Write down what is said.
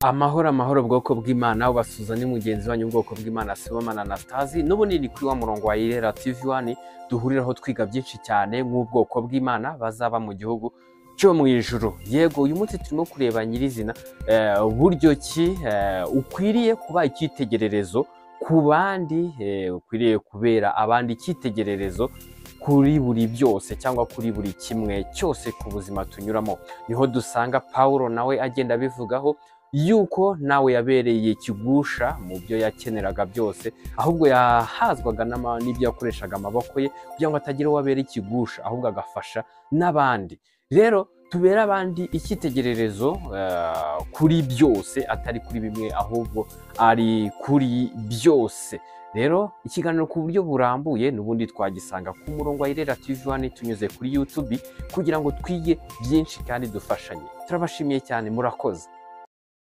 Amahoro amahoro bwoko bw'Imana ubasuza ni mugenzi wanyu ubwoko bw'Imana Sibomana Anastasi n'ubundi ni kuri wa murongo wa Irera TV1 duhuriraho twiga byinshi cyane nk'ubwoko bw'Imana bazaba mu gihugu cyo mu ijuru. Yego uyu munsi turimo kureba nyirizina buryo ki ukwiriye kuba icyitegererezo ku bandi, ukwiriye kubera abandi icyitegererezo kuri buri byose cyangwa kuri buri kimwe cyose ku buzima tunyuramo. Niho dusanga Paulo nawe agenda bivugaho yuko nawe yabereye ikigusha mu byo yakeneraga byose, ahubwo yahazwaga n'ibyo yakoreshaga amaboko ye kugira ngo atagira uwo abera ikigusha, ahubwo agafasha n'abandi. Rero tubera abandi icyitegererezo kuri byose, atari kuri bimwe ahubwo ari kuri byose. Rero ikiganiro ku buryo burambuye n'ubundi twagisanga ku murongo wa Irera TV1 tunyuze kuri YouTube kugira ngo twige byinshi kandi dufashanye. Turabashimiye cyane, murakoze.